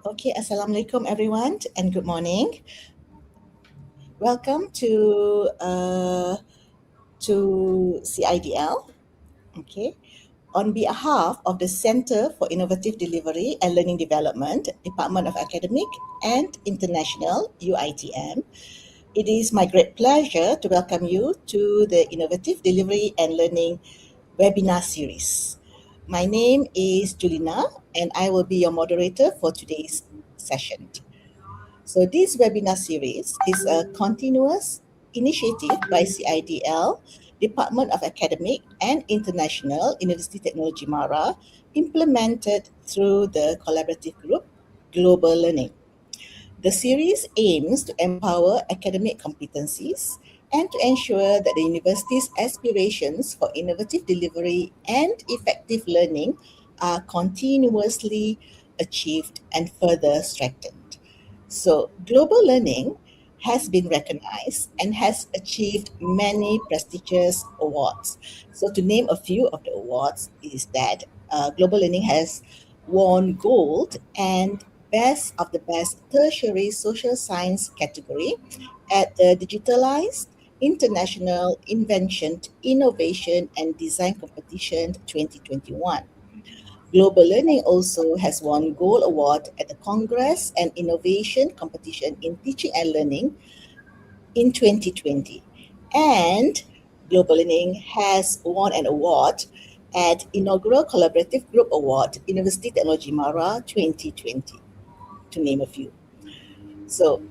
Okay, Assalamualaikum everyone and good morning. Welcome to CIDL. Okay. On behalf of the Center for Innovative Delivery and Learning Development, Department of Academic and International (UITM), it is my great pleasure to welcome you to the Innovative Delivery and Learning webinar series. My name is Julina and I will be your moderator for today's session. So this webinar series is a continuous initiative by CIDL, Department of Academic and International University Technology Mara, implemented through the collaborative group Global Learning. The series aims to empower academic competencies and to ensure that the university's aspirations for innovative delivery and effective learning are continuously achieved and further strengthened. So, global learning has been recognized and has achieved many prestigious awards. So, to name a few of the awards, is that global learning has won gold and best of the best tertiary social science category at the Digitalized International Invention, Innovation and Design Competition 2021. Global Learning also has won Gold Award at the Congress and Innovation Competition in Teaching and Learning in 2020. And Global Learning has won an award at Inaugural Collaborative Group Award, University Technology Mara 2020, to name a few. So,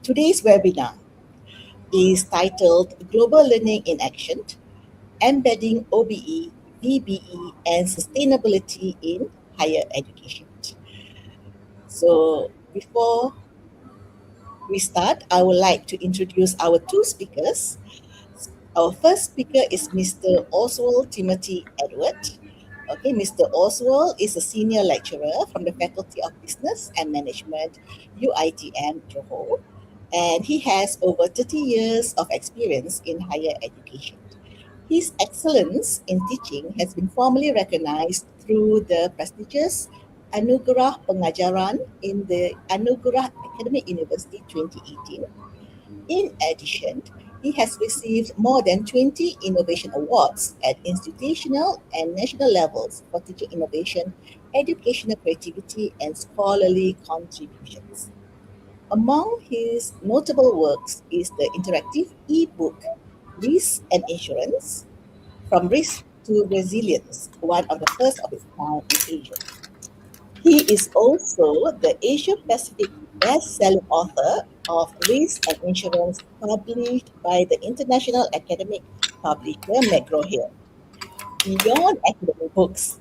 today's webinar is titled Global Learning in Action, Embedding OBE, VBE, and Sustainability in Higher Education. So before we start, I would like to introduce our two speakers. Our first speaker is Mr. Oswald Timothy Edward. Okay, Mr. Oswald is a senior lecturer from the Faculty of Business and Management, UITM Johor, and he has over 30 years of experience in higher education. His excellence in teaching has been formally recognized through the prestigious Anugerah Pengajaran in the Anugerah Academic University 2018. In addition, he has received more than 20 innovation awards at institutional and national levels for teaching innovation, educational creativity, and scholarly contributions. Among his notable works is the interactive e-book Risk and Insurance, From Risk to Resilience, one of the first of its kind in Asia. He is also the Asia Pacific best-selling author of Risk and Insurance, published by the international academic publisher McGraw-Hill. Beyond academic books,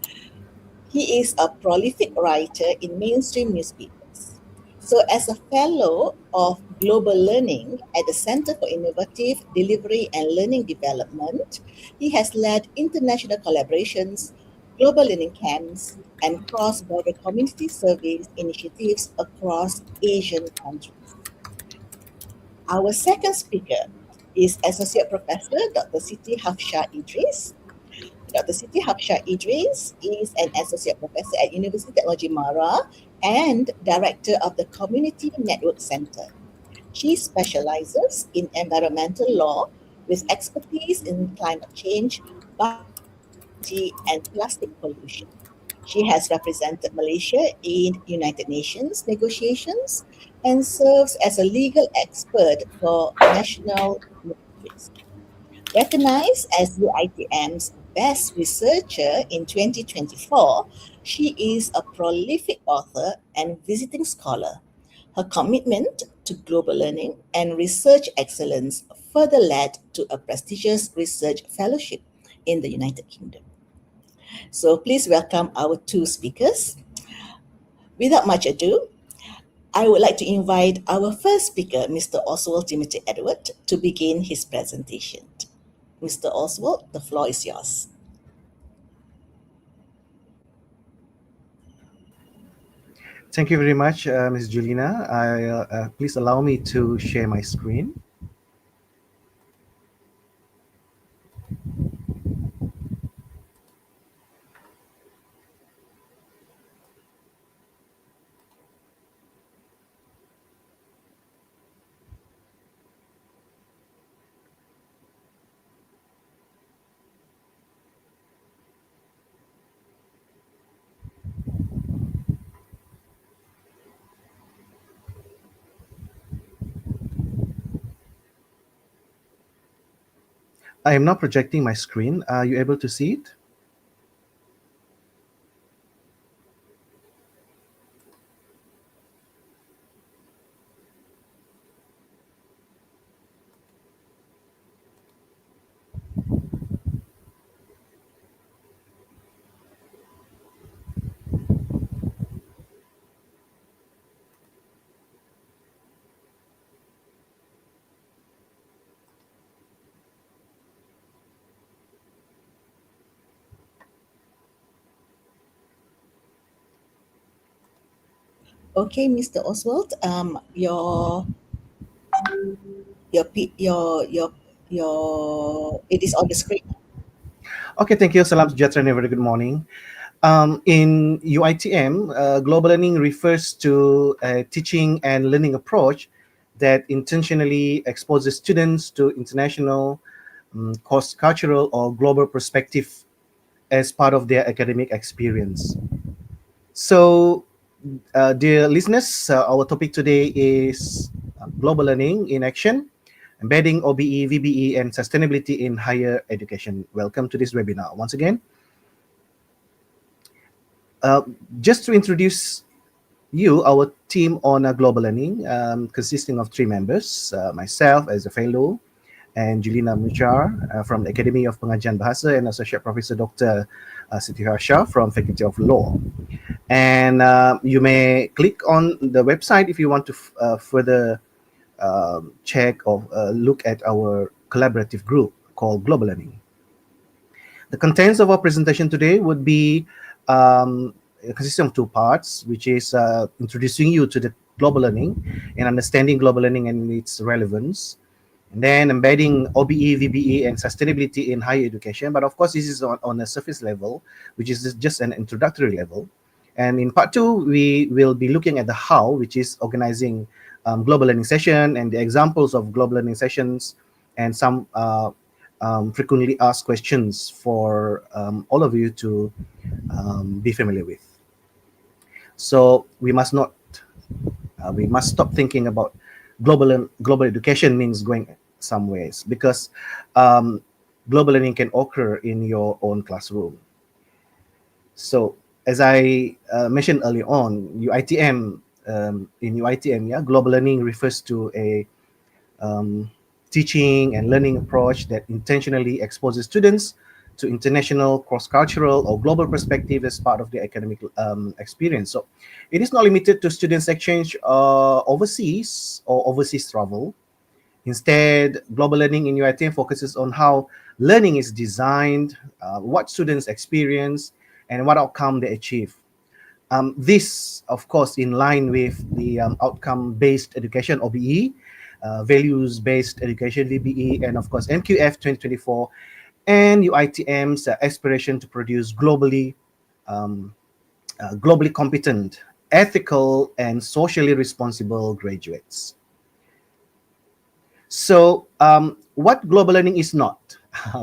he is a prolific writer in mainstream newspapers. So, as a fellow of global learning at the Center for Innovative Delivery and Learning Development, he has led international collaborations, global learning camps, and cross border community service initiatives across Asian countries. Our second speaker is Associate Professor Dr. Siti Hafsha Idris. Dr. Siti Hafsha Idris is an associate professor at University Technology Mara and director of the Community Network Center. She specializes in environmental law with expertise in climate change, biodiversity, and plastic pollution. She has represented Malaysia in United Nations negotiations and serves as a legal expert for national ministries. Recognized as UITM's Best Researcher in 2024, she is a prolific author and visiting scholar. Her commitment to global learning and research excellence further led to a prestigious research fellowship in the United Kingdom. So please welcome our two speakers. Without much ado, I would like to invite our first speaker, Mr. Oswald Timothy Edward, to begin his presentation. Mr. Oswald, the floor is yours. Thank you very much, Ms. Julina. Please allow me to share my screen. I am now projecting my screen. Are you able to see it? Okay, Mr. Oswald, your it is on the screen. Okay, thank you. Salam sejahtera and a very good morning. In UITM, global learning refers to a teaching and learning approach that intentionally exposes students to international, cross-cultural, or global perspective as part of their academic experience. So, dear listeners, our topic today is global learning in action, embedding OBE, VBE, and sustainability in higher education. Welcome to this webinar. Once again, uh, just to introduce you, our team on global learning, consisting of three members, myself as a fellow, and Julina Muchar from the Academy of Pengajian Bahasa, and Associate Professor Dr. Siti Harsha from Faculty of Law. And you may click on the website if you want to further check or look at our collaborative group called Global Learning. The contents of our presentation today would be consisting of two parts, which is introducing you to the global learning and understanding global learning and its relevance, and then embedding OBE, VBE, and sustainability in higher education. But of course, this is on a surface level, which is just an introductory level. And in part two, we will be looking at the how, which is organizing global learning session and the examples of global learning sessions and some frequently asked questions for all of you to be familiar with. So we must stop thinking about global education means going somewhere, because um, global learning can occur in your own classroom. So as I mentioned earlier on, in UITM, yeah, global learning refers to a um, teaching and learning approach that intentionally exposes students to international, cross-cultural, or global perspective as part of their academic experience. So it is not limited to students' exchange overseas or overseas travel. Instead, global learning in UITM focuses on how learning is designed, what students experience, and what outcome they achieve. This, of course, in line with the outcome-based education (OBE), values-based education (VBE), and of course MQF 2024, and UITM's aspiration to produce um, globally competent, ethical, and socially responsible graduates. So, what global learning is not,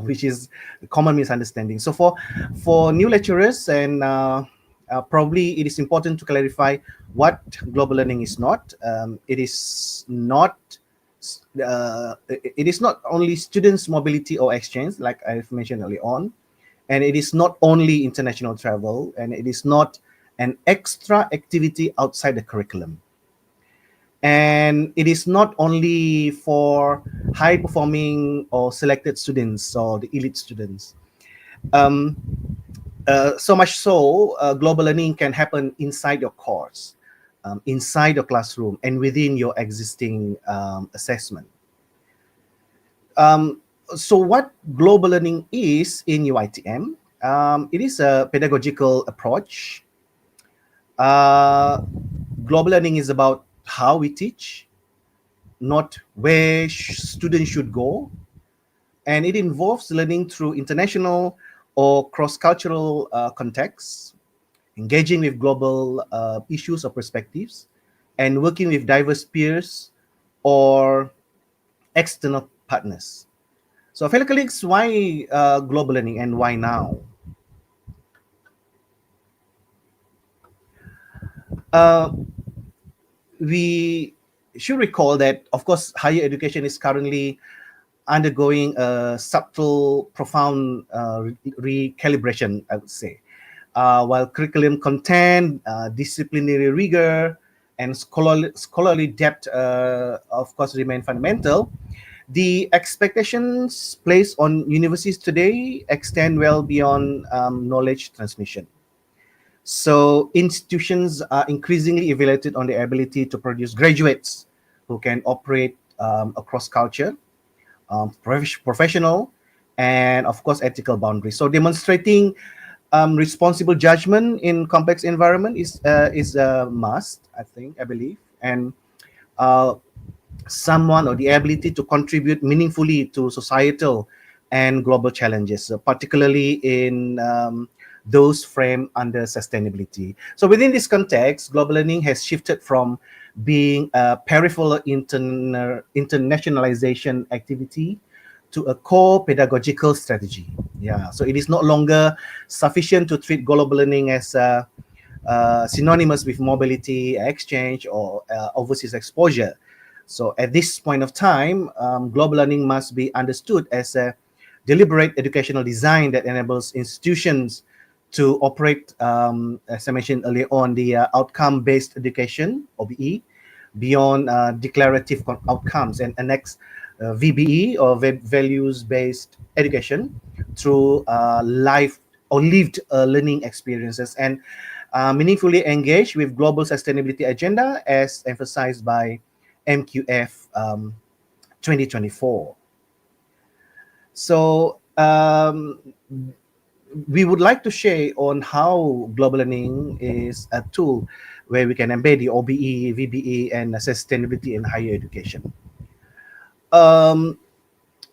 which is a common misunderstanding. So, for new lecturers, and probably it is important to clarify what global learning is not. It is not only students' mobility or exchange, like I've mentioned earlier on, and it is not only international travel, and it is not an extra activity outside the curriculum, and it is not only for high performing or selected students or the elite students. um, so much so, global learning can happen inside your course, inside your classroom, and within your existing assessment. Um, so what global learning is in UITM, it is a pedagogical approach. uh, Global learning is about how we teach, not where students should go, and it involves learning through international or cross-cultural contexts, engaging with global issues or perspectives, and working with diverse peers or external partners. So, fellow colleagues, why global learning and why now? Uh, we should recall that, of course, higher education is currently undergoing a subtle, profound recalibration, I would say. While curriculum content, disciplinary rigor, and scholarly depth, of course, remain fundamental, the expectations placed on universities today extend well beyond knowledge transmission. So institutions are increasingly evaluated on the ability to produce graduates who can operate across culture, professional, and of course ethical boundaries. So demonstrating responsible judgment in complex environment is a must, I think, I believe, and uh, someone or the ability to contribute meaningfully to societal and global challenges, particularly in those framed under sustainability. So within this context, global learning has shifted from being a peripheral internationalization activity to a core pedagogical strategy. Yeah, so it is no longer sufficient to treat global learning as synonymous with mobility, exchange, or overseas exposure. So at this point of time, global learning must be understood as a deliberate educational design that enables institutions to operate, as I mentioned earlier on, the outcome-based education, OBE, beyond declarative outcomes and next VBE or values-based education through life or lived learning experiences and meaningfully engage with global sustainability agenda as emphasized by MQF 2024. So we would like to share on how global learning is a tool where we can embed the OBE, VBE, and sustainability in higher education. Um,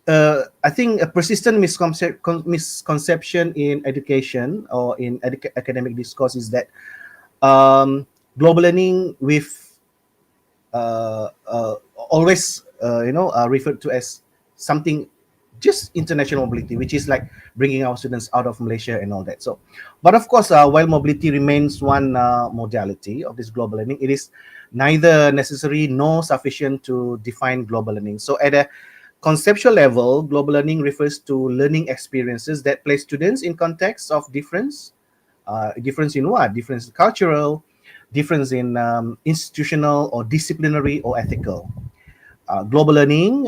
I think a persistent misconception in education or in academic discourse is that global learning with always referred to as something just international mobility, which is like bringing our students out of Malaysia and all that. So, but of course, while mobility remains one modality of this global learning, it is neither necessary nor sufficient to define global learning. So, at a conceptual level, global learning refers to learning experiences that place students in contexts of difference. Difference in what? Difference cultural, difference in institutional or disciplinary or ethical. Global learning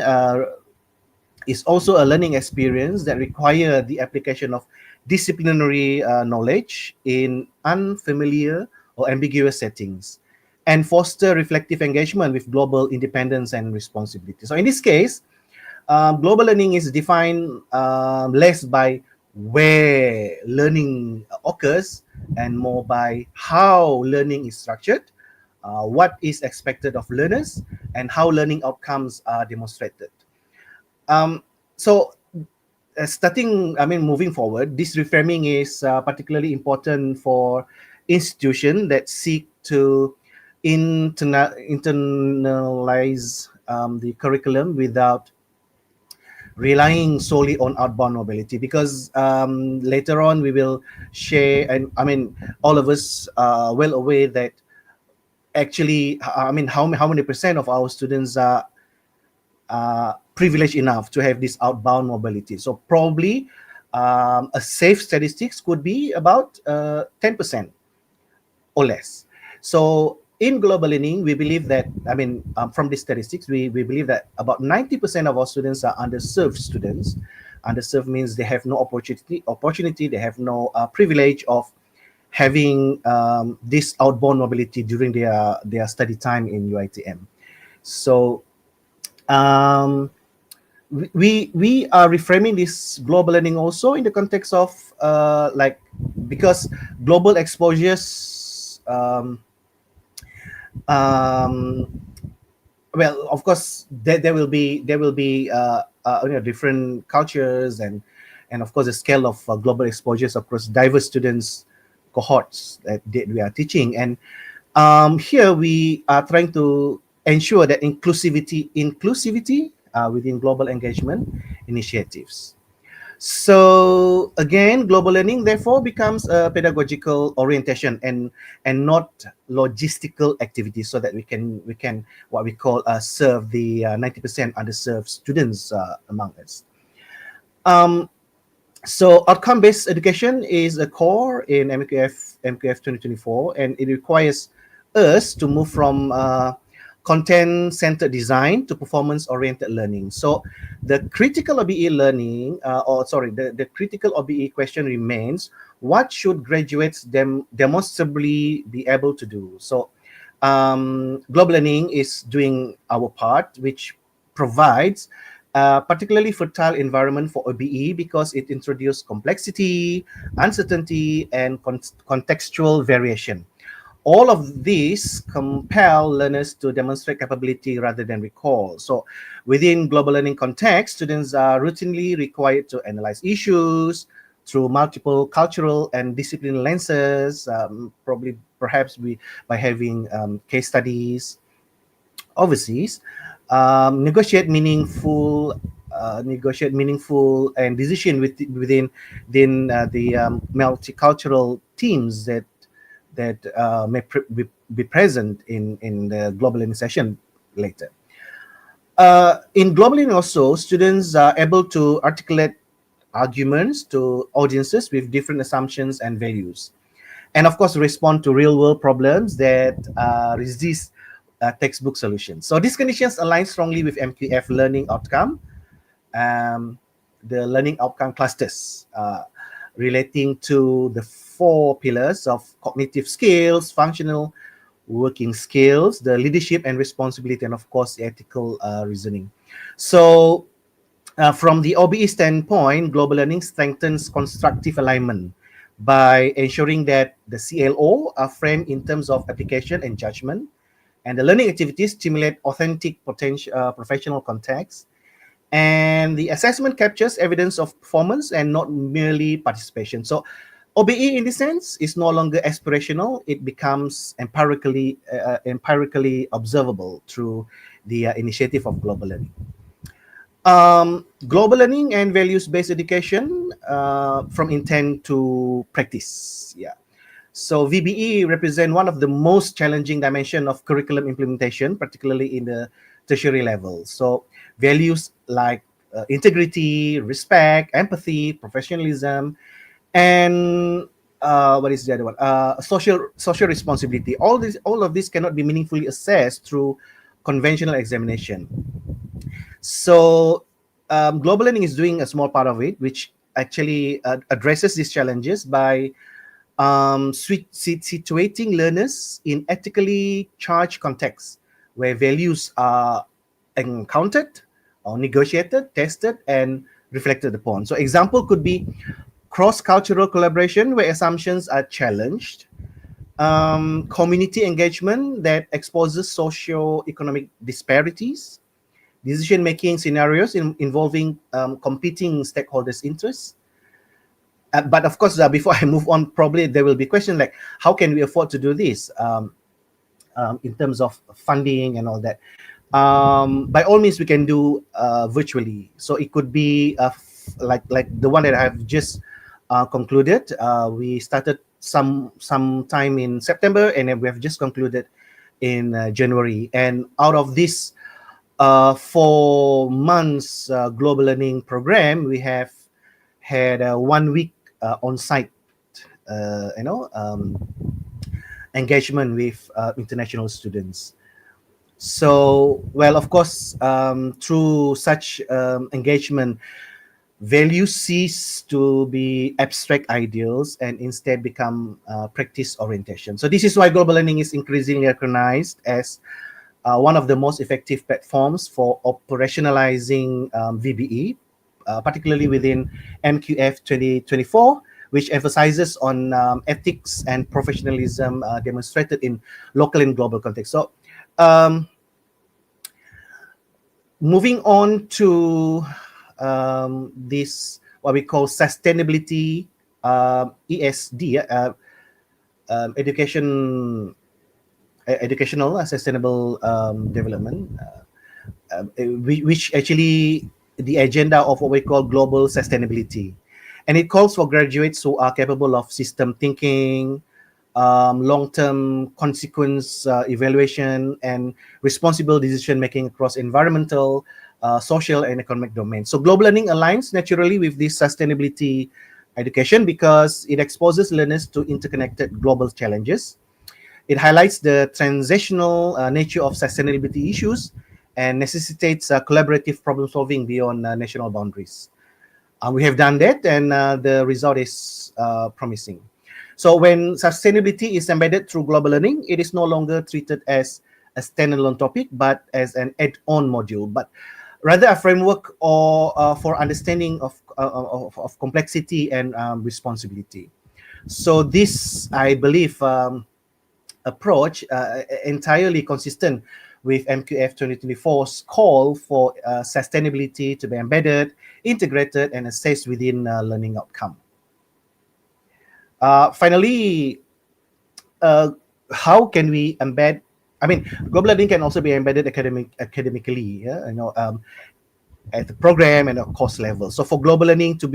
is also a learning experience that require the application of disciplinary knowledge in unfamiliar or ambiguous settings and foster reflective engagement with global independence and responsibility. So in this case, global learning is defined less by where learning occurs and more by how learning is structured, what is expected of learners, and how learning outcomes are demonstrated. Um, so, moving forward, this reframing is particularly important for institutions that seek to internalize the curriculum without relying solely on outbound mobility, because later on we will share, and I mean all of us are well aware that actually, I mean, how many percent of our students are privileged enough to have this outbound mobility. So probably a safe statistics could be about 10% or less. So in global learning, we believe that, from the statistics, we believe that about 90% of our students are underserved students. Underserved means they have no opportunity, they have no privilege of having this outbound mobility during their study time in UITM. So um, we are reframing this global learning also in the context of because global exposures um, well, of course, there will be different cultures and of course the scale of global exposures across diverse students cohorts that we are teaching. And here we are trying to ensure that inclusivity within global engagement initiatives. So again, global learning therefore becomes a pedagogical orientation and not logistical activity, so that we can what we call serve the 90% underserved students among us. Um, so outcome-based education is a core in MQF 2024, and it requires us to move from content-centered design to performance-oriented learning. So the critical OBE learning, the critical OBE question remains: what should graduates demonstrably be able to do? So global learning is doing our part, which provides a particularly fertile environment for OBE because it introduces complexity, uncertainty, and contextual variation. All of these compel learners to demonstrate capability rather than recall. So, within global learning context, students are routinely required to analyze issues through multiple cultural and discipline lenses, probably perhaps by having case studies overseas, negotiate meaningful and decision within the multicultural teams that may be present in the global learning session later. In global learning also, students are able to articulate arguments to audiences with different assumptions and values, and of course respond to real world problems that resist textbook solutions. So these conditions align strongly with MQF learning outcome, um, the learning outcome clusters relating to the four pillars of cognitive skills, functional working skills, the leadership and responsibility, and of course ethical reasoning. So from the OBE standpoint, global learning strengthens constructive alignment by ensuring that the CLO are framed in terms of application and judgment, and the learning activities stimulate authentic potential professional context, and the assessment captures evidence of performance and not merely participation. So OBE in this sense is no longer aspirational, it becomes empirically observable through the initiative of global learning. Global learning and values-based education from intent to practice. Yeah. So VBE represent one of the most challenging dimension of curriculum implementation, particularly in the tertiary level. So values like integrity, respect, empathy, professionalism, and what is the other one? Social responsibility. All of this cannot be meaningfully assessed through conventional examination. So global learning is doing a small part of it, which actually addresses these challenges by situating learners in ethically charged contexts where values are encountered or negotiated, tested, and reflected upon. So example could be cross-cultural collaboration where assumptions are challenged, community engagement that exposes socio-economic disparities, decision-making scenarios involving competing stakeholders' interests. But of course, before I move on, probably there will be questions like, how can we afford to do this in terms of funding and all that? By all means, we can do virtually. So it could be like the one that I have just concluded. We started some time in September, and then we have just concluded in January. And out of this 4 months global learning program, we have had 1 week on-site, you know, engagement with international students. So, well, of course, through such engagement, values cease to be abstract ideals and instead become practice orientation. So, this is why global learning is increasingly recognized as one of the most effective platforms for operationalizing VBE, particularly within MQF 2024, which emphasizes on ethics and professionalism demonstrated in local and global context. So, um, moving on to this, what we call sustainability, ESD, educational sustainable development, which actually the agenda of what we call global sustainability. And it calls for graduates who are capable of system thinking, long-term consequence evaluation, and responsible decision making across environmental, social, and economic domains. So global learning aligns naturally with this sustainability education because it exposes learners to interconnected global challenges. It highlights the transactional nature of sustainability issues and necessitates collaborative problem solving beyond national boundaries. We have done that, and the result is promising. So, when sustainability is embedded through global learning, it is no longer treated as a standalone topic, but as an add-on module, but rather a framework or for understanding of complexity and responsibility. So, this, I believe, approach entirely consistent with MQF 2024's call for sustainability to be embedded, integrated, and assessed within learning outcome. Finally, uh, how can we embed? I mean, global learning can also be embedded academically. Yeah, at the program and a course level. So for global learning to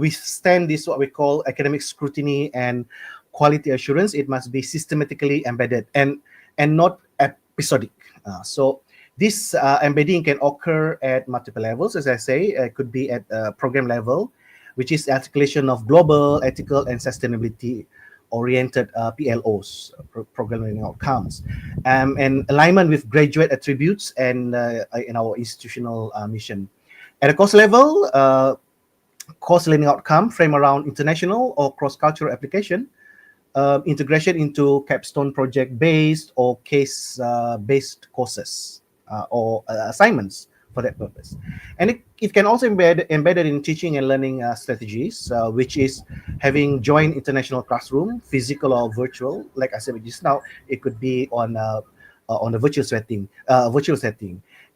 withstand this what we call academic scrutiny and quality assurance, it must be systematically embedded and not episodic. So this embedding can occur at multiple levels, as I say. It could be at program level, which is articulation of global, ethical, and sustainability oriented PLOs, program learning outcomes, and alignment with graduate attributes and in our institutional mission. At a course level, course learning outcome frame around international or cross-cultural application, integration into capstone project based or case based courses or assignments for that purpose. And it can also embedded in teaching and learning strategies, which is having joint international classroom, physical or virtual. Like I said just now, it could be on a virtual setting,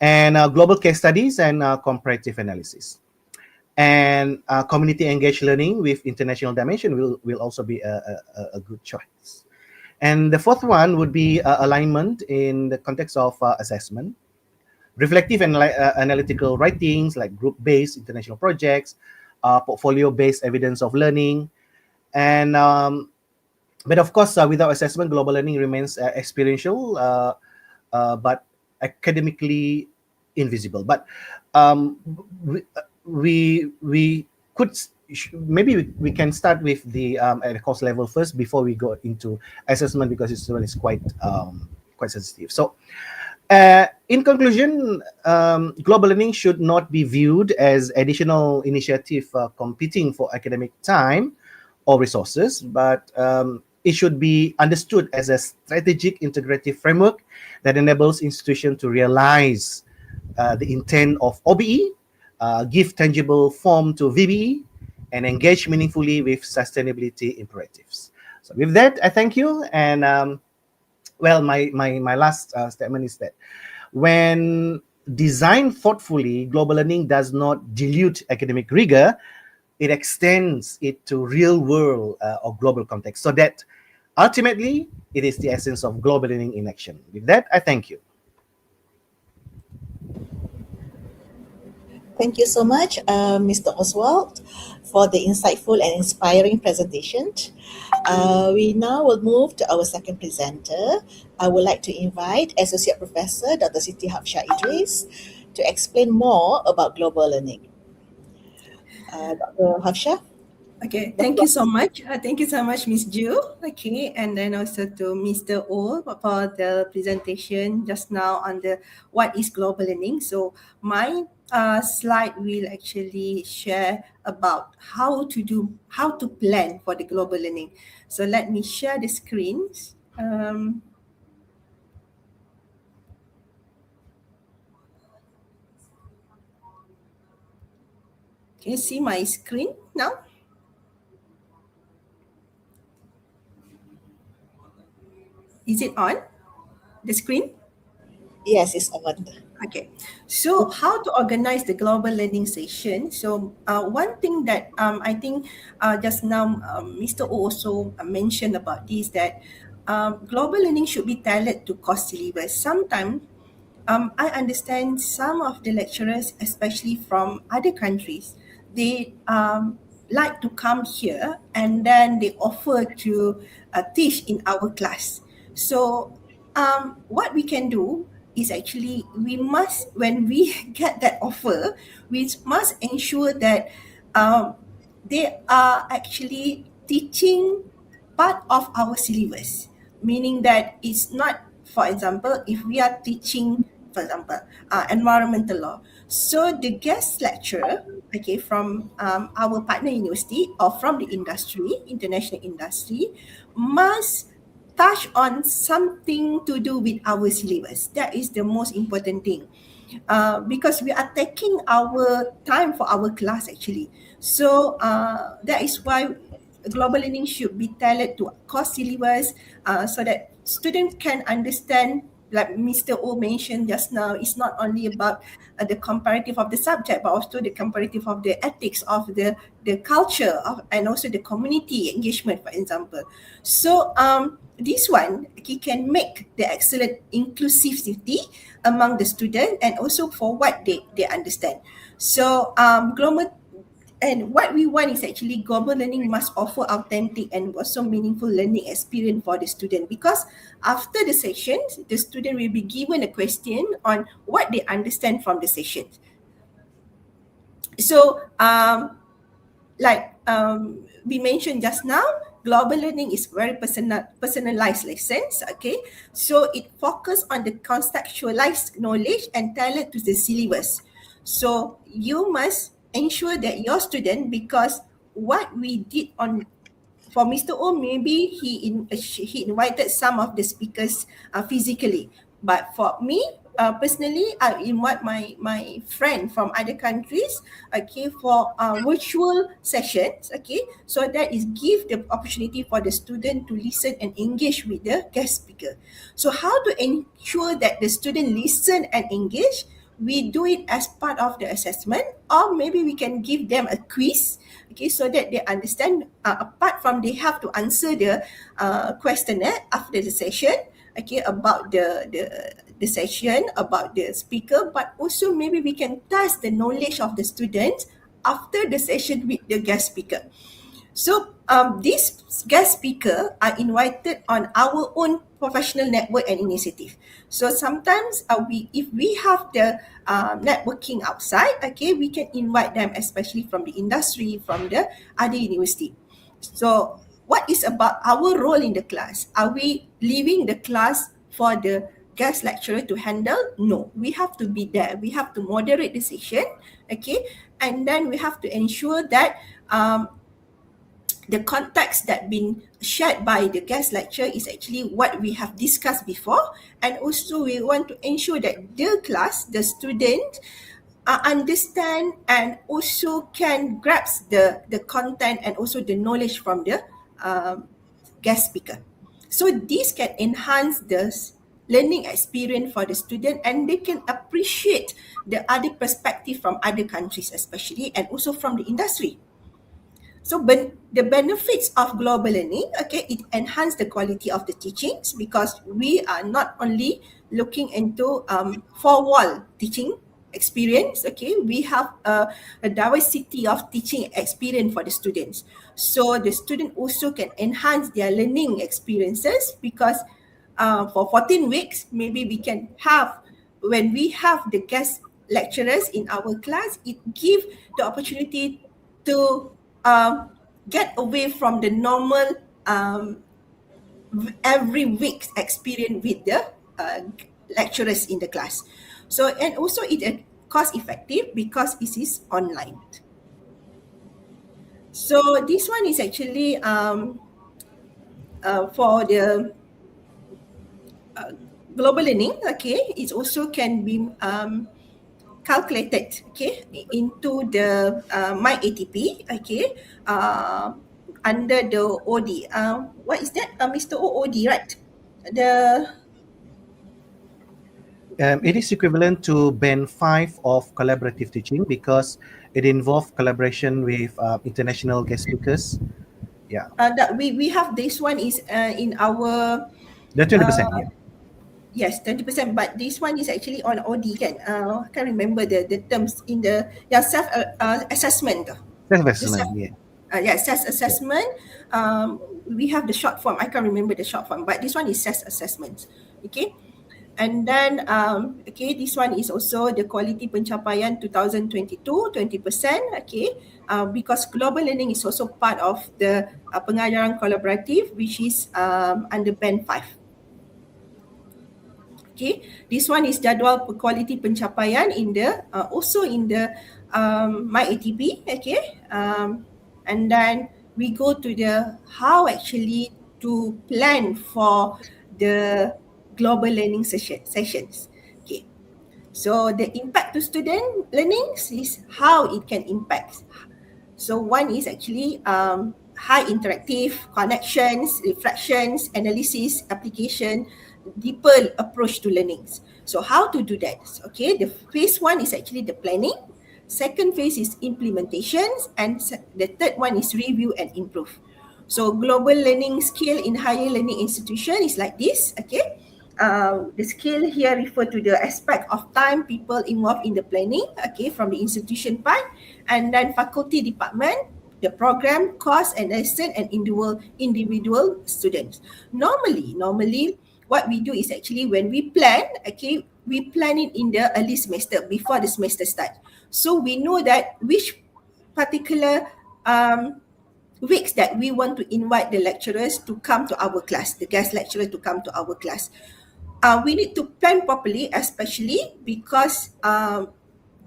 and global case studies and comparative analysis. And community engaged learning with international dimension will also be a good choice. And the fourth one would be alignment in the context of assessment, reflective and analytical writings like group-based international projects, portfolio-based evidence of learning, and but of course, without assessment, global learning remains experiential, but academically invisible. But um, we could maybe we can start with the at the course level first before we go into assessment because this one is quite sensitive. So in conclusion, global learning should not be viewed as additional initiative competing for academic time or resources, but it should be understood as a strategic integrative framework that enables institutions to realize the intent of OBE, give tangible form to VBE, and engage meaningfully with sustainability imperatives. So with that, I thank you. And well, my last statement is that when designed thoughtfully, global learning does not dilute academic rigor, it extends it to real world or global context so that ultimately it is the essence of global learning in action. With that, I thank you. Thank you so much, Mr. Oswald, for the insightful and inspiring presentation. We now will move to our second presenter. I would like to invite Associate Professor Dr. Siti Hafsha Idris to explain more about global learning. Dr. Hafsha? Okay, thank you so much. Thank you so much, Miss Ju. Okay, and then also to Mr. O for the presentation just now on the what is global learning. So my slide will actually share about how to plan for the global learning. So let me share the screens. Can you see my screen now? Is it on the screen? Yes, it's on. Okay, so how to organize the global learning session? So one thing that I think just now Mr. O also mentioned about this that global learning should be tailored to course syllabus. Sometimes I understand some of the lecturers, especially from other countries, they like to come here and then they offer to teach in our class. So what we can do is actually we must, when we get that offer, we must ensure that um, they are actually teaching part of our syllabus, meaning that it's not, for example, if we are teaching, for example, environmental law, so the guest lecturer, okay, from our partner university or from the industry, international industry, must touch on something to do with our syllabus. That is the most important thing, because we are taking our time for our class actually. So that is why global learning should be tailored to course syllabus, so that students can understand, like Mr. O mentioned just now, it's not only about the comparative of the subject, but also the comparative of the ethics of the culture of, and also the community engagement, for example. So this one, okay, can make the excellent inclusivity among the student and also for what they understand. So global, and what we want is actually global learning must offer authentic and also meaningful learning experience for the student, because after the sessions, the student will be given a question on what they understand from the session. So like we mentioned just now, global learning is very personalized lessons, okay? So it focuses on the contextualized knowledge and tailored to the syllabus. So you must ensure that your student, because what we did on, for Mr. O, maybe he invited some of the speakers physically, but for me personally, I invite my friend from other countries, okay, for virtual sessions, okay, so that is give the opportunity for the student to listen and engage with the guest speaker. So how to ensure that the student listen and engage? We do it as part of the assessment, or maybe we can give them a quiz, okay, so that they understand, apart from they have to answer the questionnaire after the session, okay, about the session, about the speaker, but also maybe we can test the knowledge of the students after the session with the guest speaker. So these guest speaker are invited on our own professional network and initiative. So sometimes if we have the networking outside, okay, we can invite them, especially from the industry, from the other university. So what is about our role in the class? Are we leaving the class for the guest lecturer to handle? No, we have to be there. We have to moderate the session, okay, and then we have to ensure that the context that been shared by the guest lecturer is actually what we have discussed before, and also we want to ensure that the class, the student, understand and also can grasp the content and also the knowledge from the guest speaker. So this can enhance the learning experience for the student, and they can appreciate the other perspective from other countries especially, and also from the industry. So the benefits of global learning, okay, it enhance the quality of the teachings, because we are not only looking into four-wall teaching experience, okay, we have a diversity of teaching experience for the students. So the student also can enhance their learning experiences, because for 14 weeks, maybe we can have, when we have the guest lecturers in our class, it gives the opportunity to get away from the normal every week's experience with the lecturers in the class. So, and also it is cost effective because it is online. So this one is actually for the global learning, okay, it also can be calculated, okay, into the my ATP, okay, under the OD. What is that, Mr. OD, right? The It is equivalent to Band 5 of collaborative teaching because it involves collaboration with international guest speakers. Yeah, that we have this one is in our the 20%. Yeah. Yes, 20%. But this one is actually on OD kan. I can't remember the terms in the self assessment. The self, Self-assessment, yeah. self Yeah. assessment. We have the short form. I can't remember the short form, but this one is self assessment. Okay. And then, okay, this one is also the quality pencapaian 2022, 20%, okay, because global learning is also part of the pengajaran kolaboratif, which is under band 5. Okay, this one is jadual quality pencapaian in the, also in the My ATP, okay, and then we go to the how actually to plan for the global learning sessions. Okay, so the impact to student learnings is how it can impact. So one is actually high interactive connections, reflections, analysis, application, deeper approach to learnings. So how to do that? Okay, the phase one is actually the planning. Second phase is implementations, and the third one is review and improve. So global learning skill in higher learning institution is like this. Okay, the skill here refer to the aspect of time people involved in the planning. Okay, from the institution part, and then faculty department, the program, course and lesson, and individual students. Normally, what we do is actually when we plan, okay, we plan it in the early semester before the semester start. So we know that which particular weeks that we want to invite the lecturers to come to our class, the guest lecturer to come to our class. We need to plan properly, especially because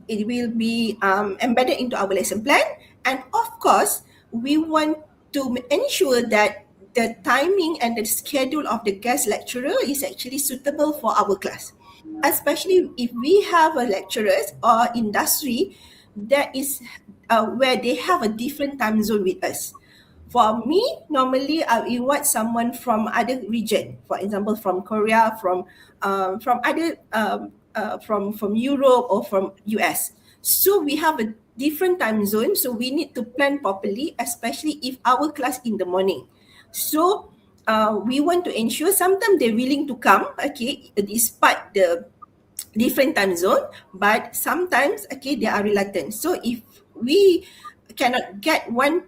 it will be embedded into our lesson plan. And of course, we want to ensure that the timing and the schedule of the guest lecturer is actually suitable for our class. Especially if we have a lecturers or industry that is where they have a different time zone with us. For me, normally I invite someone from other region, for example, from Korea, from other from Europe or from US. So we have a different time zone. So we need to plan properly, especially if our class in the morning. So we want to ensure sometimes they're willing to come, okay, despite the different time zone, but sometimes, okay, they are reluctant. So if we cannot get one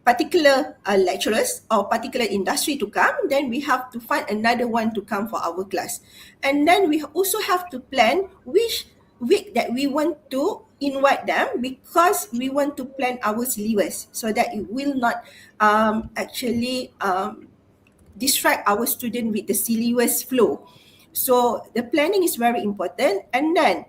particular lecturers or particular industry to come, then we have to find another one to come for our class. And then we also have to plan which week that we want to invite them, because we want to plan our syllabus so that it will not actually distract our student with the syllabus flow. So the planning is very important. And then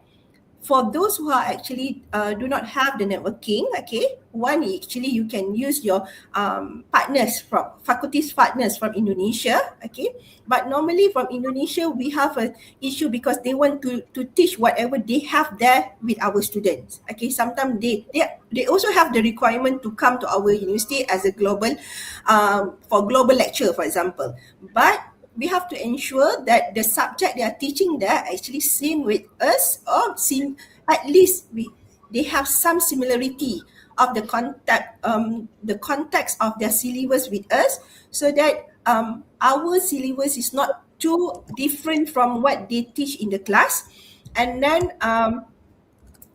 for those who are actually do not have the networking, okay, one actually you can use your partners from faculties partners from Indonesia, okay. But normally from Indonesia we have an issue because they want to teach whatever they have there with our students. Okay, sometimes they also have the requirement to come to our university as a global for global lecture, for example. But we have to ensure that the subject they are teaching there actually same with us, or seem at least they have some similarity of the context of their syllabus with us, so that our syllabus is not too different from what they teach in the class. And then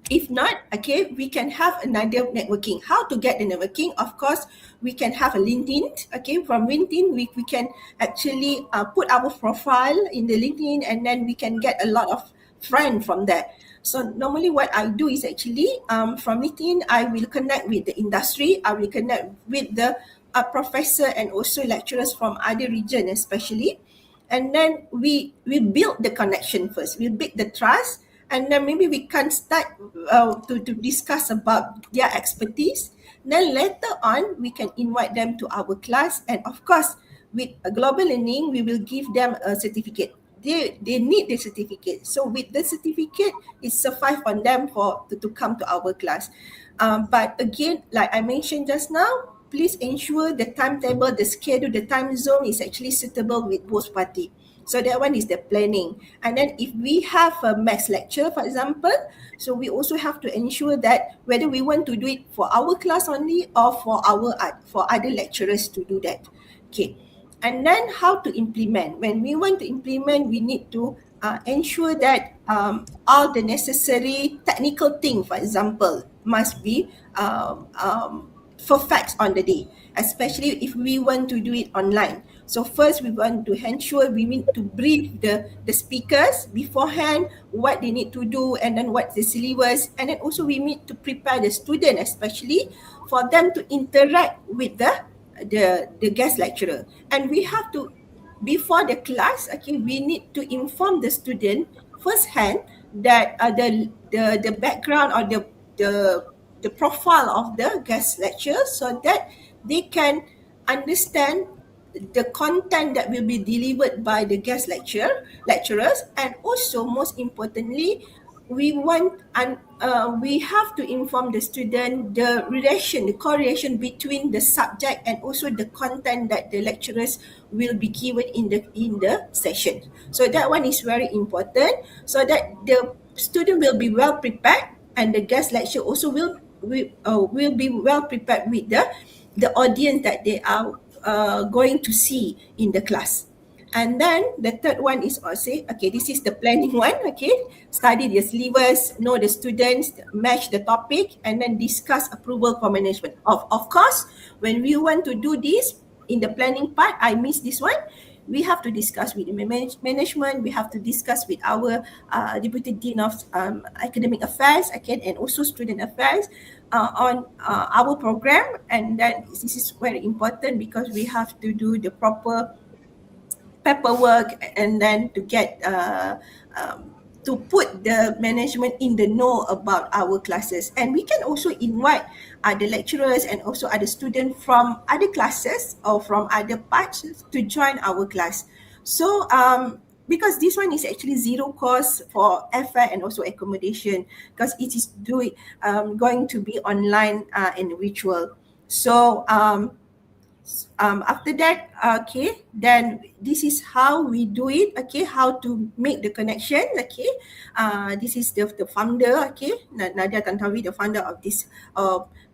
if not, okay, we can have another networking. How to get the networking? Of course, we can have a LinkedIn. Okay, from LinkedIn, we can actually put our profile in the LinkedIn, and then we can get a lot of friends from there. So normally what I do is actually from LinkedIn, I will connect with the industry. I will connect with the professor and also lecturers from other region especially. And then we build the connection first. We build the trust, and then maybe we can start to discuss about their expertise. Then later on, we can invite them to our class. And of course, with a global learning, we will give them a certificate. They need the certificate. So with the certificate, it suffice for them to come to our class. But again, like I mentioned just now, please ensure the timetable, the schedule, the time zone is actually suitable with both parties. So that one is the planning. And then if we have a maths lecture, for example, so we also have to ensure that whether we want to do it for our class only or for other lecturers to do that. Okay. And then how to implement. When we want to implement, we need to ensure that all the necessary technical things, for example, must be perfect on the day, especially if we want to do it online. So first we want to ensure we need to brief the speakers beforehand, what they need to do, and then what's the syllabus, and then also we need to prepare the student, especially for them to interact with the guest lecturer. And we have to, before the class, okay, we need to inform the student firsthand that the background or the profile of the guest lecturer, so that they can understand the content that will be delivered by the guest lecturers. And also, most importantly, we have to inform the student the correlation between the subject and also the content that the lecturers will be given in the session. So that one is very important, so that the student will be well prepared, and the guest lecturer also will be well prepared with the audience that they are going to see in the class. And then the third one is also, okay, this is the planning one, okay. Study the syllabus, know the students, match the topic, and then discuss approval for management. Of course, when we want to do this in the planning part, I miss this one. We have to discuss with the management, we have to discuss with our Deputy Dean of Academic Affairs, okay, and also Student Affairs on our program. And then this is very important because we have to do the proper paperwork, and then to get to put the management in the know about our classes. And we can also invite other lecturers and also other students from other classes or from other parts to join our class. So because this one is actually zero cost for airfare and also accommodation, because it is going to be online and virtual. So after that, okay, then this is how we do it, okay, how to make the connection, okay. This is the founder, okay, Nadia Tantawi, the founder of this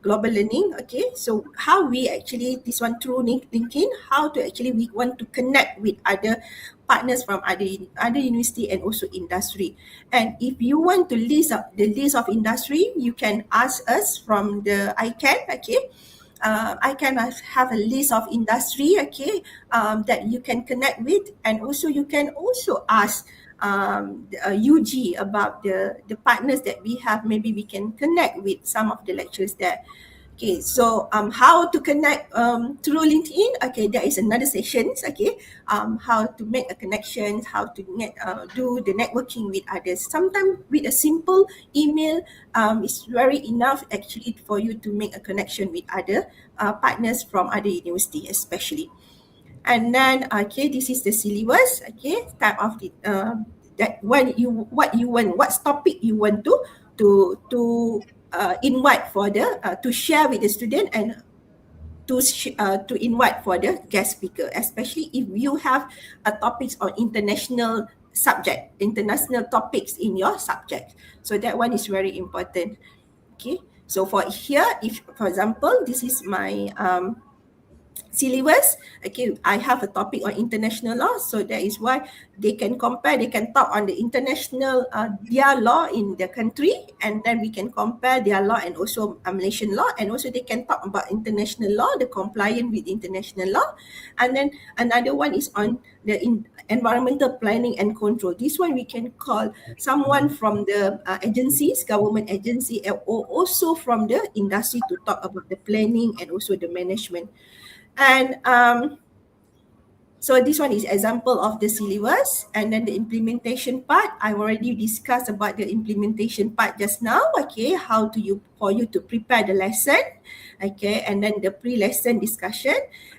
global learning, okay. So how we actually, this one through LinkedIn, how to actually we want to connect with other partners from other university and also industry. And if you want to list up the list of industry, you can ask us from the ICANN, okay. I can have a list of industry, okay, that you can connect with, and also you can also ask UG about the partners that we have. Maybe we can connect with some of the lecturers there. Okay, so how to connect through LinkedIn? Okay, there is another sessions. Okay, how to make a connection, how to do the networking with others. Sometimes with a simple email, it's very enough actually for you to make a connection with other partners from other university, especially. And then okay, this is the syllabus. Okay, type of the that what you want, what topic you want to invite for the to share with the student, and to invite for the guest speaker, especially if you have topics on international international topics in your subject. So that one is very important. Okay, so for here, if for example, this is my syllabus, okay, I have a topic on international law, so that is why they can compare, they can talk on the international their law in the country, and then we can compare their law and also Malaysian law, and also they can talk about international law, the compliance with international law. And then another one is on the environmental planning and control. This one we can call someone from the agencies, government agency, or also from the industry to talk about the planning and also the management. And so this one is example of the syllabus. And then the implementation part, I already discussed about the implementation part just now. Okay, how to for you to prepare the lesson. Okay, and then the pre-lesson discussion.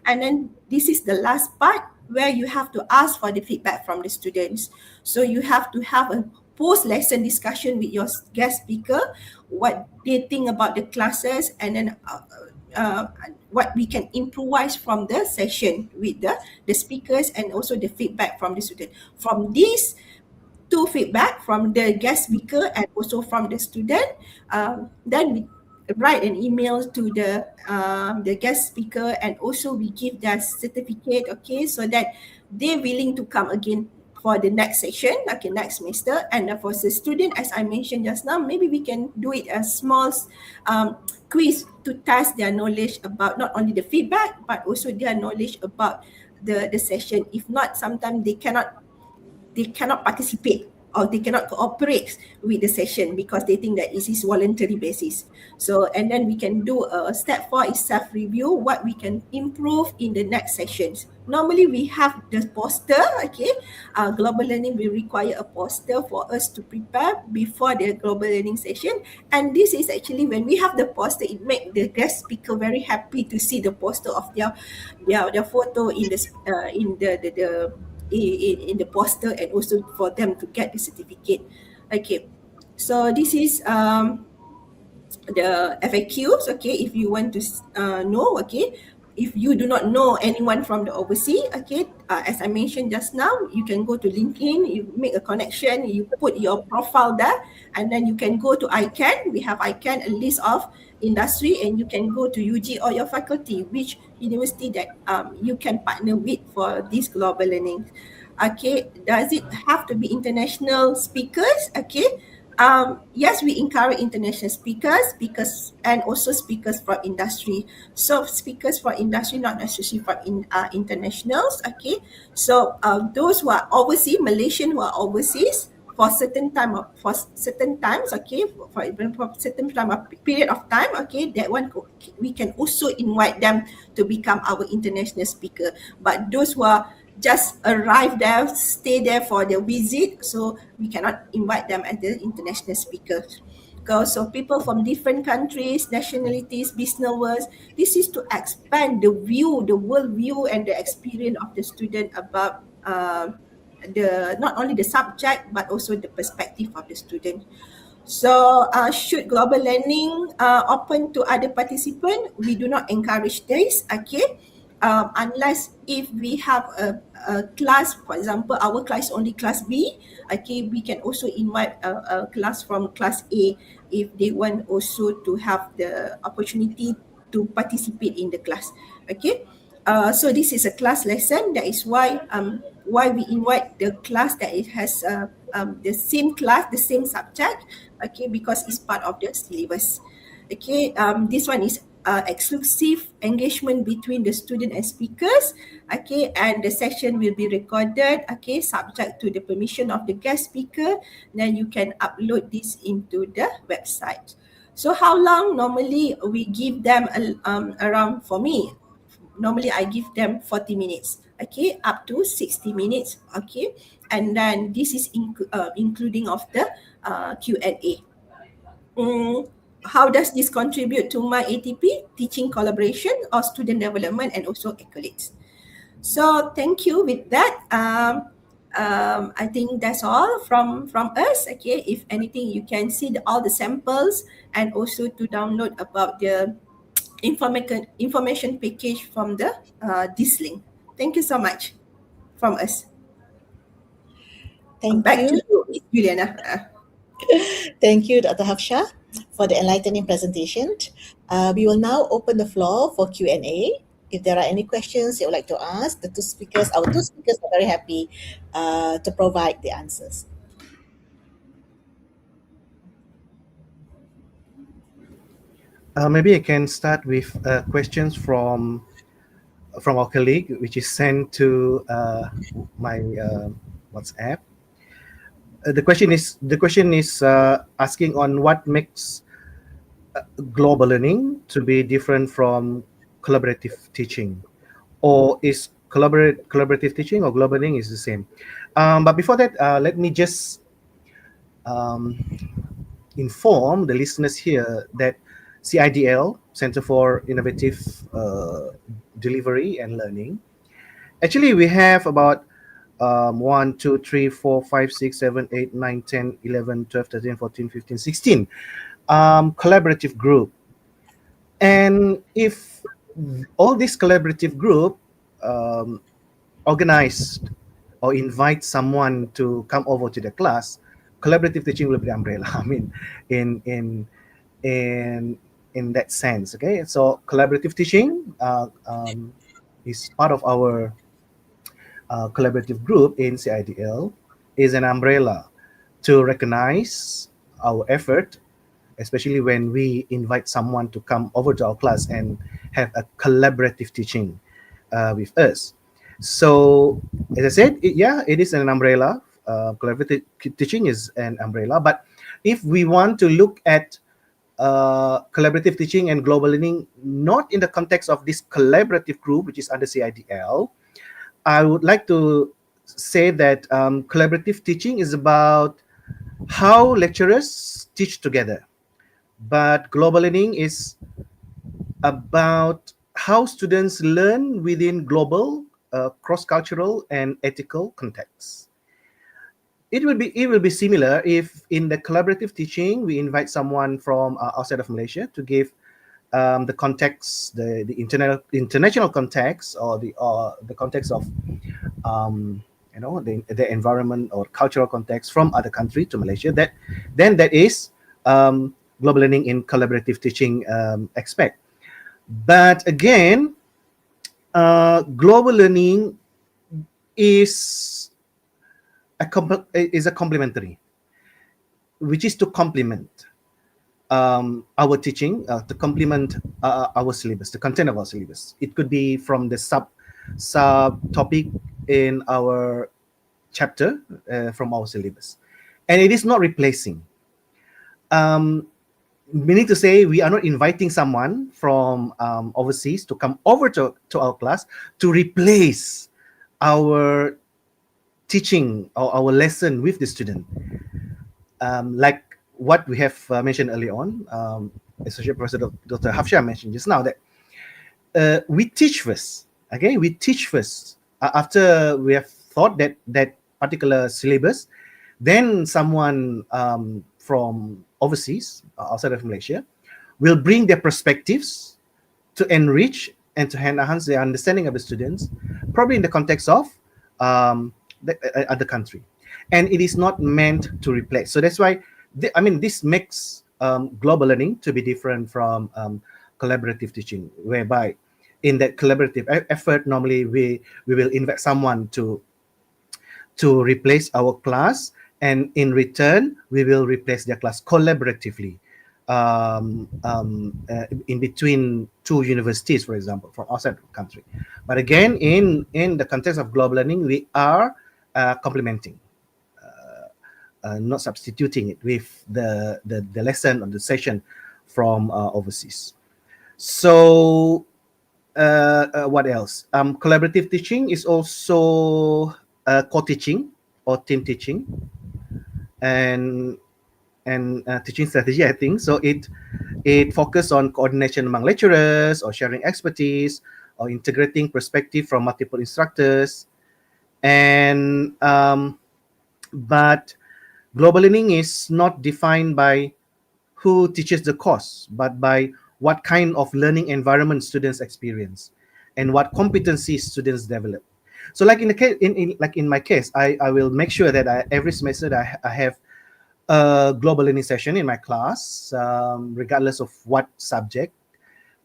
And then this is the last part where you have to ask for the feedback from the students. So you have to have a post-lesson discussion with your guest speaker, what they think about the classes, and then what we can improvise from the session with the speakers, and also the feedback from the student. From these two feedback, from the guest speaker and also from the student, then write an email to the guest speaker, and also we give their certificate, okay, so that they're willing to come again for the next session, okay, next semester. And for the student, as I mentioned just now, maybe we can do it a small quiz to test their knowledge about not only the feedback but also their knowledge about the session. If not, sometimes they cannot participate or they cannot cooperate with the session because they think that it is voluntary basis. So, and then we can do a step 4 is self-review, what we can improve in the next sessions. Normally we have the poster, okay. Global learning will require a poster for us to prepare before the global learning session. And this is actually when we have the poster, it makes the guest speaker very happy to see the poster of their photo in the poster, and also for them to get the certificate. Okay, so this is the FAQs. Okay, if you want to know, okay, if you do not know anyone from the overseas, okay, as I mentioned just now, you can go to LinkedIn, you make a connection, you put your profile there, and then you can go to ICANN. We have ICANN, a list of industry, and you can go to UG or your faculty, which university that you can partner with for this global learning. Okay, does it have to be international speakers? Okay, yes, we encourage international speakers, and also speakers from industry. So speakers from industry, not necessarily from internationals. Okay, so those who are overseas, Malaysian who are overseas for certain times. Okay, for certain time of period of time. Okay, that one we can also invite them to become our international speaker. But those who are just arrive there, stay there for the visit, so we cannot invite them as the international speakers. So people from different countries, nationalities, business worlds, this is to expand the view, the world view, and the experience of the student about the not only the subject but also the perspective of the student. So, should global learning open to other participants? We do not encourage this, okay? Unless if we have a class, for example, our class only class B, okay, we can also invite a class from class A if they want also to have the opportunity to participate in the class, okay? So this is a class lesson. That is why we invite the class that it has the same class, the same subject, okay, because it's part of the syllabus. Okay, this one is exclusive engagement between the student and speakers, okay, and the session will be recorded, okay, subject to the permission of the guest speaker. Then you can upload this into the website. So how long normally we give them around, for me, normally I give them 40 minutes, okay, up to 60 minutes, okay, and then this is including of the Q&A. How does this contribute to my ATP? Teaching collaboration or student development, and also accolades. So thank you with that. I think that's all from us. Okay, if anything, you can see all the samples, and also to download about the information package from the this link. Thank you so much from us. Thank Back to you. you, Miss Juliana. Thank you, Dr. Hafsha, for the enlightening presentation. We will now open the floor for Q&A. If there are any questions you would like to ask, our two speakers are very happy to provide the answers. Maybe I can start with questions from our colleague, which is sent to my WhatsApp. The question is asking on what makes global learning to be different from collaborative teaching, or is collaborative teaching or global learning is the same. But before that, let me just um, inform the listeners here that CIDL, Center for Innovative Delivery and Learning, actually we have about 1, 2, 3, 4, 5, 6, 7, 8, 9, 10, 11, 12, 13, 14, 15, 16 collaborative group. And if all this collaborative group organized or invite someone to come over to the class, collaborative teaching will be the umbrella. I mean, in in that sense. Okay, so collaborative teaching is part of our collaborative group in CIDL, is an umbrella to recognize our effort, especially when we invite someone to come over to our class and have a collaborative teaching with us. So, as I said, yeah, it is an umbrella. Collaborative teaching is an umbrella. But if we want to look at collaborative teaching and global learning, not in the context of this collaborative group, which is under CIDL, I would like to say that collaborative teaching is about how lecturers teach together, but global learning is about how students learn within global, cross-cultural, and ethical contexts. It will be similar if in the collaborative teaching we invite someone from outside of Malaysia to give the context, the international context, or the context of the environment or cultural context from other country to Malaysia. That is global learning in collaborative teaching aspect. But again, global learning is a complementary, which is to complement our teaching, to complement our syllabus, the content of our syllabus. It could be from the sub topic in our chapter from our syllabus, and it is not replacing. Um, Meaning to say, we are not inviting someone from overseas to come over to our class to replace our teaching or our lesson with the student. Like what we have mentioned earlier on, Associate Professor Dr. Hafsha mentioned just now, that we teach first. Okay, we teach first after we have thought that particular syllabus. Then someone from overseas, outside of Malaysia, will bring their perspectives to enrich and to enhance the understanding of the students, probably in the context of the other country. And it is not meant to replace. So that's why, this makes global learning to be different from collaborative teaching, whereby in that collaborative effort, normally we will invite someone to replace our class, and in return we will replace their class collaboratively in between two universities, for example, from outside the country. But again, in the context of global learning, we are complementing, not substituting it with the lesson or the session from overseas. So what else? Collaborative teaching is also co-teaching or team teaching, and teaching strategy, I think. So it focuses on coordination among lecturers, or sharing expertise, or integrating perspective from multiple instructors. And but global learning is not defined by who teaches the course, but by what kind of learning environment students experience and what competencies students develop. So, like in the case, like in my case, I will make sure that every semester that I have a global learning session in my class, regardless of what subject.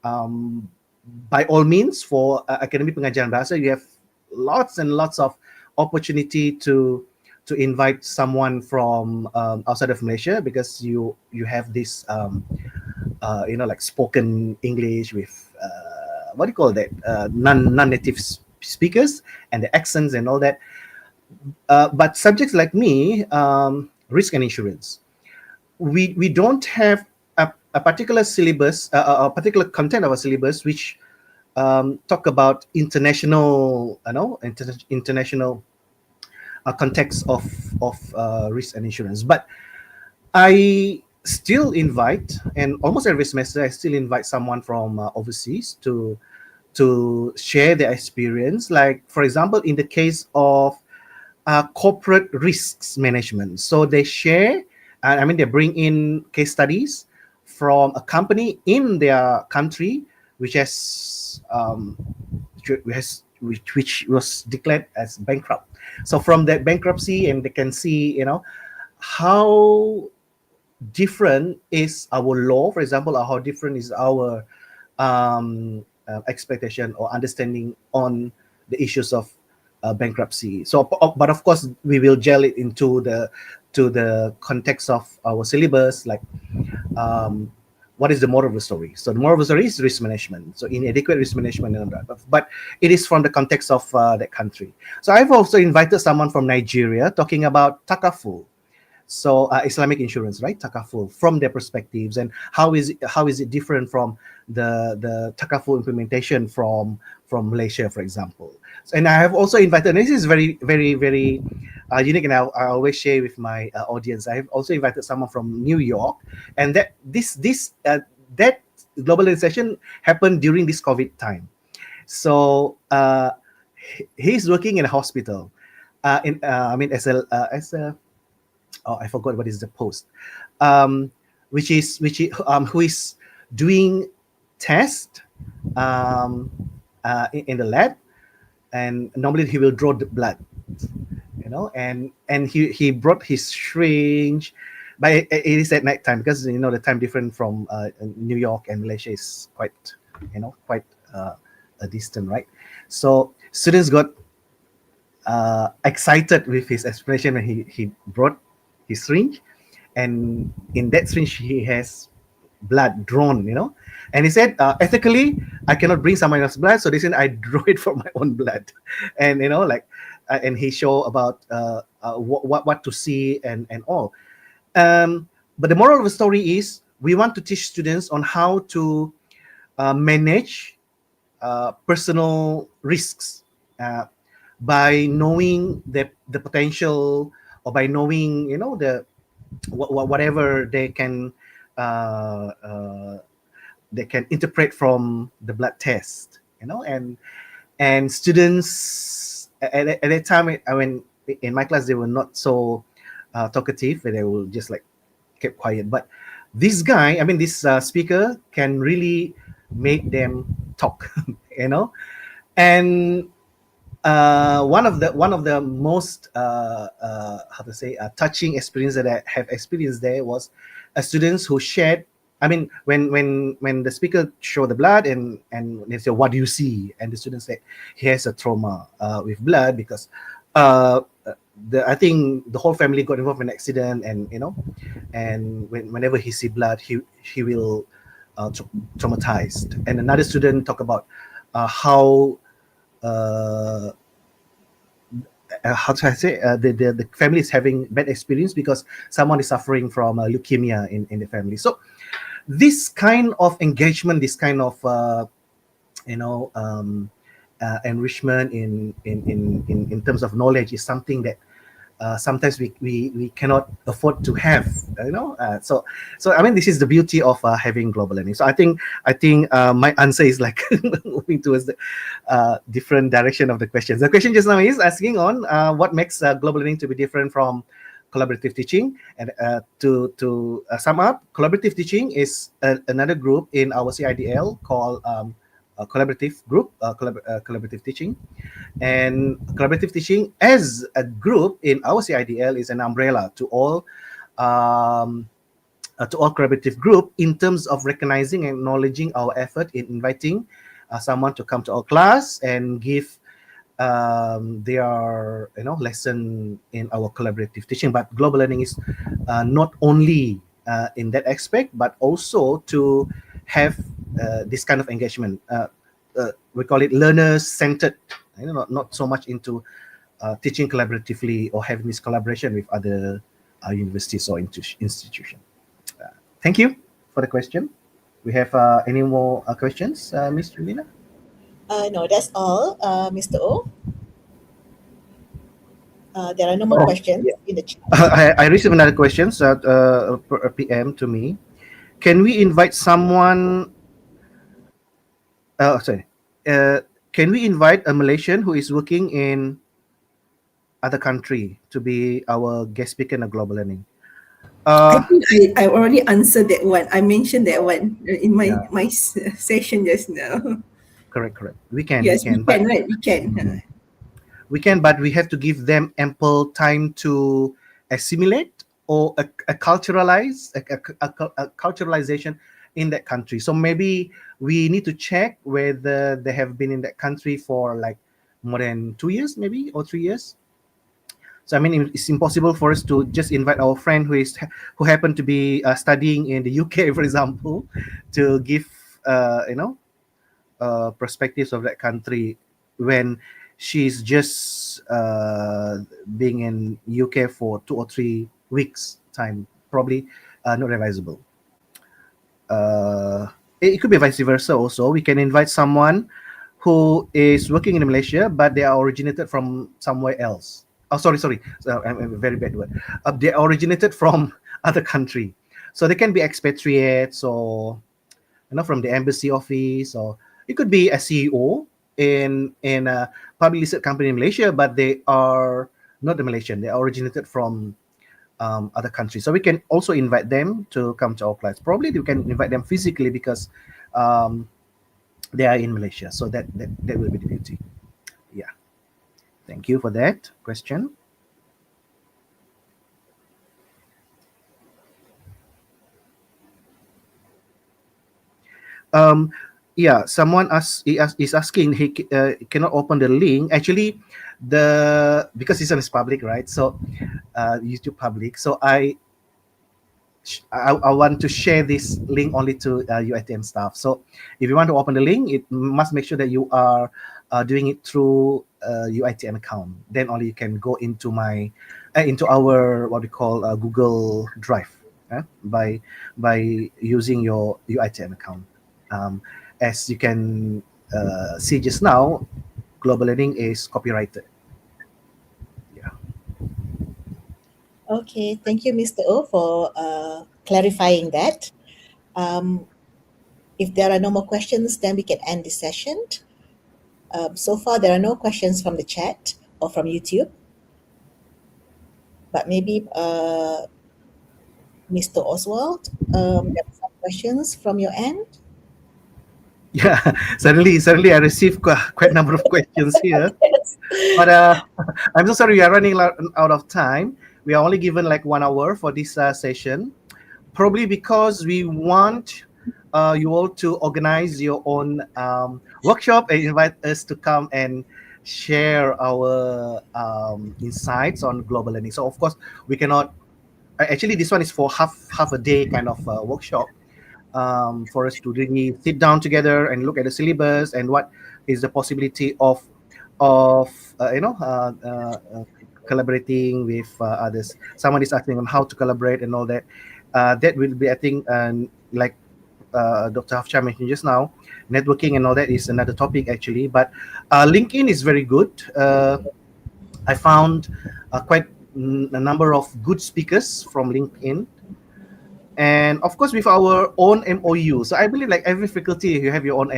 Um, by all means, for academic pengajaran bahasa, you have lots and lots of opportunity to invite someone from outside of Malaysia, because you have this like spoken English with what do you call that, non-native speakers, and the accents and all that. But subjects like me, risk and insurance, we don't have a particular syllabus, a particular content of a syllabus which talk about international, international context of risk and insurance. But I still invite, and almost every semester I still invite someone from overseas to share their experience. Like, for example, in the case of corporate risks management, so they share. They bring in case studies from a company in their country which which was declared as bankrupt. So from that bankruptcy, and they can see, how different is our law, for example, or how different is our expectation or understanding on the issues of bankruptcy. So, but of course, we will gel it into the context of our syllabus, like um, what is the moral of the story? So the moral of the story is risk management. So inadequate risk management and all that. But it is from the context of that country. So I've also invited someone from Nigeria talking about takaful. So Islamic insurance, right? Takaful, from their perspectives, and how is it different from the takaful implementation from Malaysia, for example. And I have also invited. And this is very very very unique, and I always share with my audience. I have also invited someone from New York, and that global session happened during this COVID time. So he's working in a hospital. I mean, as a oh, I forgot what is the post, um, who is doing test um, in the lab, and normally he will draw the blood, and he brought his syringe, but it is at night time, because the time different from New York and Malaysia is quite a distant, right? So students got excited with his explanation when he brought his syringe, and in that syringe he has blood drawn, and he said, ethically I cannot bring someone else's blood, so they said I drew it from my own blood. And and he show about what to see and all. But the moral of the story is we want to teach students on how to manage personal risks, by knowing the potential, or by knowing whatever they can interpret from the blood test, and students at that time, when in my class, they were not so talkative, they will just like kept quiet. But this guy, I mean, this speaker can really make them talk, and one of the most how to say touching experience that I have experienced there was a students who shared. I mean, when the speaker showed the blood, and they said, "What do you see?" And the student said he has a trauma with blood, because uh, I think the whole family got involved in an accident, and whenever he see blood, he will traumatized. And another student talk about how uh, how do I say, the family is having bad experience because someone is suffering from leukemia in the family. So this kind of engagement, this kind of you know enrichment in terms of knowledge is something that sometimes we cannot afford to have, so I mean, this is the beauty of having global learning. So I think my answer is like moving towards the different direction of the questions. The question just now is asking on what makes global learning to be different from collaborative teaching. And to sum up, collaborative teaching is another group in our CIDL called a collaborative group, collaborative teaching. And collaborative teaching as a group in our CIDL is an umbrella to all collaborative group, in terms of recognizing and acknowledging our effort in inviting someone to come to our class and give their lesson in our collaborative teaching. But global learning is not only in that aspect, but also to have this kind of engagement. We call it learner-centered, not so much into teaching collaboratively or having this collaboration with other universities or institutions. Thank you for the question. We have any more questions, Ms. Julina? No, that's all, Mr. O. There are no more Oh, questions yeah. in the chat. I received another question at PM to me. Can we invite someone? Sorry. Uh, can we invite a Malaysian who is working in other country to be our guest speaker in a global learning? I Uh, think I already answered that one. I mentioned that one in yeah, my session just now. correct. We Yes, we can, but can, right? We can. we can, but we have to give them ample time to assimilate, or a culturalize a culturalization in that country. So maybe we need to check whether they have been in that country for like more than 2 years, maybe, or 3 years. So I mean, it's impossible for us to just invite our friend who happened to be studying in the UK, for example, to give perspectives of that country when she's just being in UK for 2 or 3 weeks time, probably not advisable. uh, it could be vice versa also. We can invite someone who is working in Malaysia but they are originated from somewhere else. Oh, sorry, so, I'm a very bad word. They originated from other country, so they can be expatriates, or from the embassy office, or it could be a CEO in a public listed company in Malaysia, but they are not the Malaysian. They are originated from other countries. So we can also invite them to come to our class. Probably we can invite them physically because um, they are in Malaysia. So that will be the beauty. Yeah. Thank you for that question. Um, yeah, someone is asking cannot open the link. Actually, because this one is public, right? So YouTube public. So I want to share this link only to UITM staff. So if you want to open the link, it must make sure that you are doing it through UITM account. Then only you can go into our what we call Google Drive by using your UITM account. Um, as you can see just now, global learning is copyrighted. Yeah. Okay, thank you, Mr. O, for clarifying that. Um, if there are no more questions, then we can end this session. So far, there are no questions from the chat or from YouTube, but maybe Mr. Oswald, there are some questions from your end. Yeah, suddenly I received quite a number of questions here. Yes. But I'm so sorry, we are running out of time. We are only given like 1 hour for this session, probably because we want you all to organize your own workshop and invite us to come and share our insights on global learning. So of course we cannot. Actually, this one is for half a day kind of workshop, for us to really sit down together and look at the syllabus and what is the possibility of collaborating with others. Someone is asking on how to collaborate and all that. That will be, I think, like Dr. Hafsha mentioned just now, networking and all that is another topic actually. But LinkedIn is very good. I found quite a number of good speakers from LinkedIn, and of course with our own MOU. So I believe like every faculty, you have your own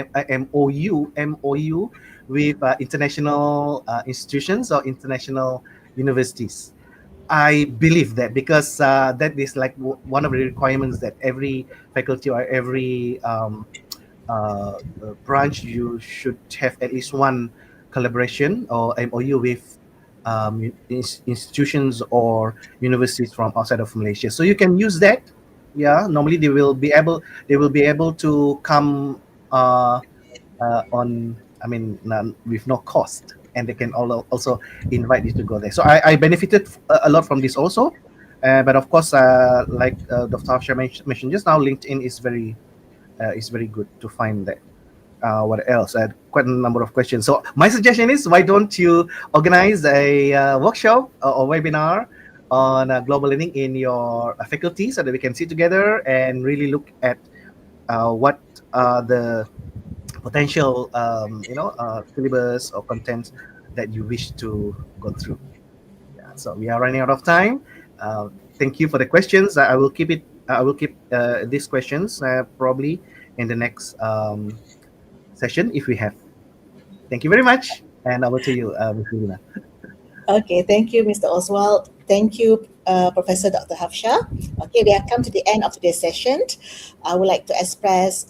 MOU with international institutions or international universities. I believe that because that is like one of the requirements that every faculty or every branch, you should have at least one collaboration or MOU with institutions or universities from outside of Malaysia. So you can use that. Yeah, normally they will be able to come on. I mean, with no cost, and they can also invite you to go there. So I benefited a lot from this also. But of course, like Dr. Hafsha mentioned just now, LinkedIn is very good to find that. What else? I had quite a number of questions. So my suggestion is, why don't you organize a workshop or webinar on global learning in your faculty, so that we can sit together and really look at what are the potential syllabus or contents that you wish to go through. Yeah, so we are running out of time. Thank you for the questions. I will keep it. I will keep these questions probably in the next session if we have. Thank you very much, and over to you, Ms. Lina. Okay, thank you, Mr. Oswald. Thank you, Professor Dr. Hafsha. Okay, we have come to the end of today's session. I would like to express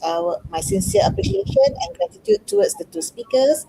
my sincere appreciation and gratitude towards the two speakers.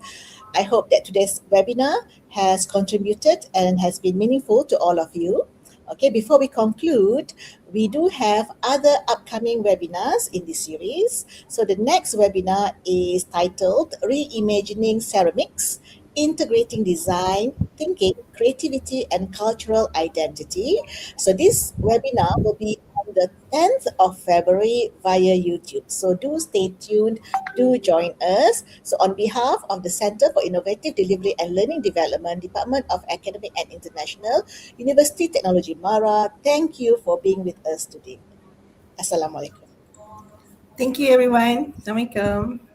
I hope that today's webinar has contributed and has been meaningful to all of you. Okay, before we conclude, we do have other upcoming webinars in this series. So the next webinar is titled Reimagining Ceramics, Integrating Design, Thinking, Creativity and Cultural Identity. So this webinar will be on the 10th of February via YouTube. So do stay tuned, do join us. So on behalf of the Center for Innovative Delivery and Learning Development, Department of Academic and International, University Technology Mara, thank you for being with us today. Assalamualaikum. Thank you, everyone. Assalamualaikum.